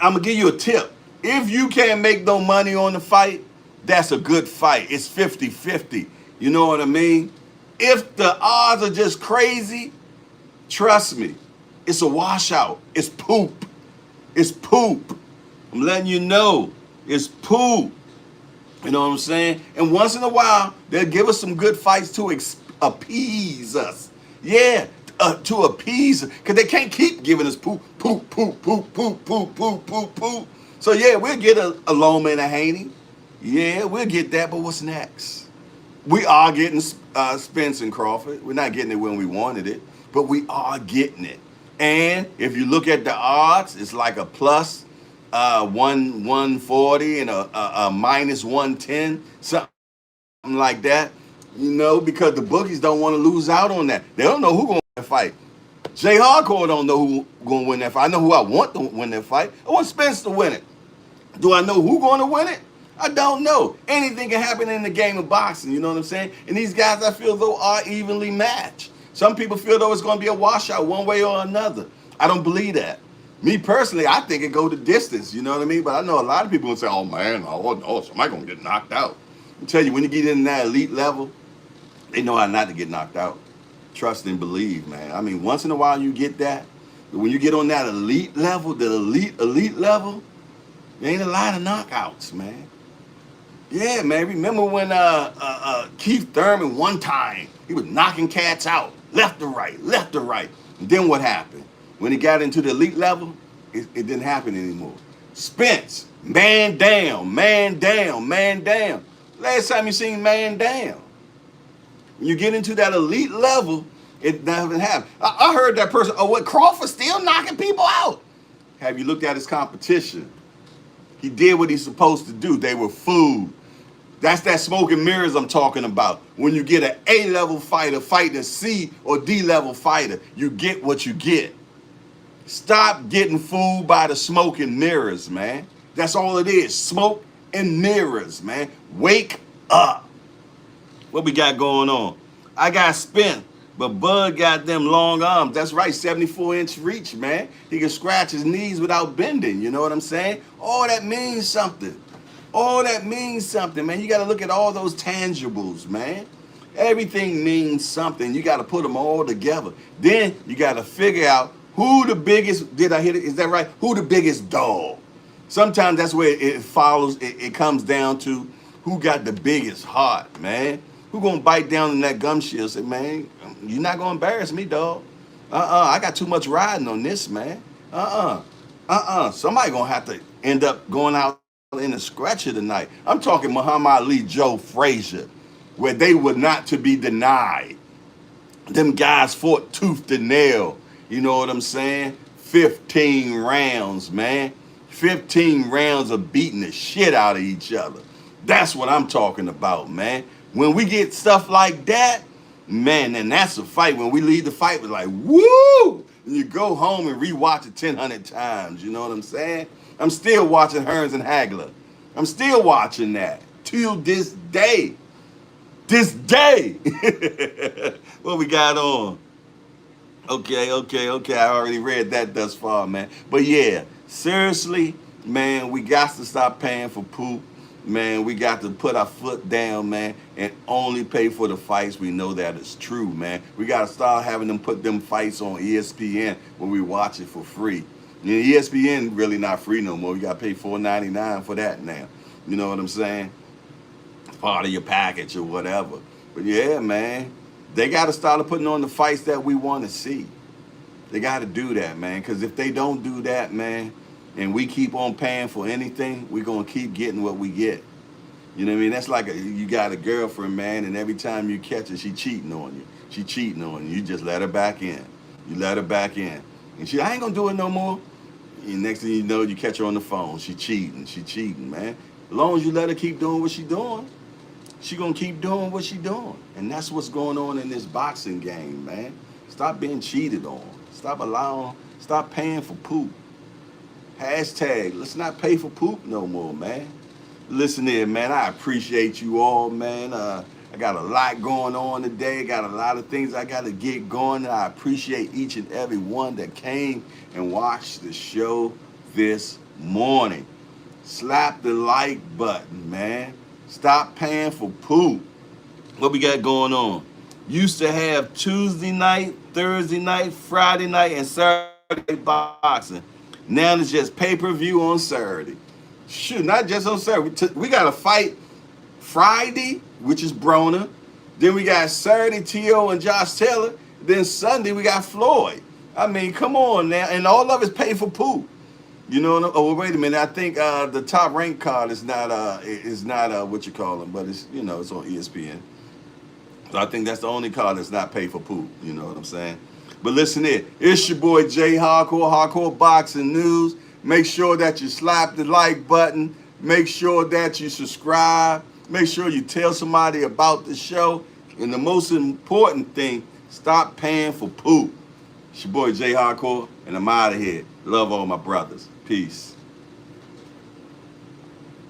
[SPEAKER 1] I'm gonna give you a tip. If you can't make no money on the fight, that's a good fight. It's 50-50. You know what I mean? If the odds are just crazy, trust me, it's a washout. It's poop. It's poop. I'm letting you know. It's poop. You know what I'm saying? And once in a while, they'll give us some good fights to appease us. Yeah, to appease us. Because they can't keep giving us poop, poop, poop, poop, poop, poop, poop, poop, poop. So yeah, we'll get a Loma and a Haney. Yeah, we'll get that, but what's next? We are getting Spence and Crawford. We're not getting it when we wanted it, but we are getting it. And if you look at the odds, it's like a plus 140 and a minus 110, something like that. You know, because the bookies don't want to lose out on that. They don't know who's going to fight. Jay Hardcore don't know who's going to win that fight. I know who I want to win that fight. I want Spence to win it. Do I know who's going to win it? I don't know. Anything can happen in the game of boxing, you know what I'm saying? And these guys, I feel, though, are evenly matched. Some people feel, though, it's going to be a washout one way or another. I don't believe that. Me personally, I think it go the distance, you know what I mean? But I know a lot of people will say, oh, man, oh, somebody going to get knocked out. I tell you, when you get in that elite level, they know how not to get knocked out. Trust and believe, man. I mean, once in a while you get that. But when you get on that elite level, the elite level, there ain't a lot of knockouts, man. Yeah, man. Remember when Keith Thurman one time, he was knocking cats out, left to right, left to right. And then what happened? When he got into the elite level, it didn't happen anymore. Spence, man down, man down, man down. Last time you seen man down. When you get into that elite level, it doesn't happen. I heard that person, oh, what, Crawford still knocking people out? Have you looked at his competition? He did what he's supposed to do. They were food. That's that smoke and mirrors I'm talking about. When you get an A-level fighter fighting a C or D-level fighter, you get what you get. Stop getting fooled by the smoke and mirrors, man. That's all it is, smoke and mirrors, man. Wake up. What we got going on? I got Spence, but Bud got them long arms. That's right, 74-inch reach, man. He can scratch his knees without bending, you know what I'm saying? Oh, that means something. Oh, that means something, man. You got to look at all those tangibles, man. Everything means something. You got to put them all together. Then you got to figure out who the biggest, did I hit it? Is that right? Who the biggest dog? Sometimes that's where it follows, it comes down to who got the biggest heart, man. Who gonna bite down in that gum shield and say, man, you're not gonna embarrass me, dog. I got too much riding on this, man. Somebody gonna have to end up going out in a scratcher tonight. I'm talking Muhammad Ali, Joe Frazier, where they were not to be denied. Them guys fought tooth to nail. You know what I'm saying? 15 rounds, man. 15 rounds of beating the shit out of each other. That's what I'm talking about, man. When we get stuff like that, man, then that's a fight. When we leave the fight, we're like, woo! And you go home and rewatch it 1,000 times. You know what I'm saying? I'm still watching Hearns and Hagler. I'm still watching that till this day. This day. What we got on? Okay. I already read that thus far, man. But yeah, seriously, man, we got to stop paying for poop. Man, we got to put our foot down, man, and only pay for the fights we know that is true, man. We got to start having them put them fights on ESPN when we watch it for free. You know, ESPN really not free no more. You got to pay $4.99 for that now. You know what I'm saying? Part of your package or whatever. But yeah, man, they got to start putting on the fights that we want to see. They got to do that, man, because if they don't do that, man, and we keep on paying for anything, we're going to keep getting what we get. You know what I mean? That's like you got a girlfriend, man, and every time you catch her, she cheating on you. She cheating on you. You just let her back in. You let her back in. And I ain't going to do it no more. And next thing you know, you catch her on the phone. She cheating, man. As long as you let her keep doing what she doing, she going to keep doing what she doing. And that's what's going on in this boxing game, man. Stop being cheated on. Stop paying for poop. Hashtag, let's not pay for poop no more, man. Listen here, man, I appreciate you all, man. I got a lot going on today. Got a lot of things I got to get going. And I appreciate each and every one that came and watched the show this morning. Slap the like button, man. Stop paying for poop. What we got going on? Used to have Tuesday night, Thursday night, Friday night, and Saturday night boxing. Now it's just pay-per-view on Saturday. Shoot, not just on Saturday. We got a fight Friday, which is Broner. Then we got Saturday, T.O. and Josh Taylor. Then Sunday, we got Floyd. I mean, come on now. And all of it's paid for poop. You know, oh, wait a minute. I think the top ranked card is not what you call them, but it's, you know, it's on ESPN. So I think that's the only card that's not paid for poop. You know what I'm saying? But listen here, it's your boy Jay Hardcore Boxing News. Make sure that you slap the like button. Make sure that you subscribe. Make sure you tell somebody about the show. And the most important thing, stop paying for poop. It's your boy Jay Hardcore, and I'm out of here. Love all my brothers. Peace.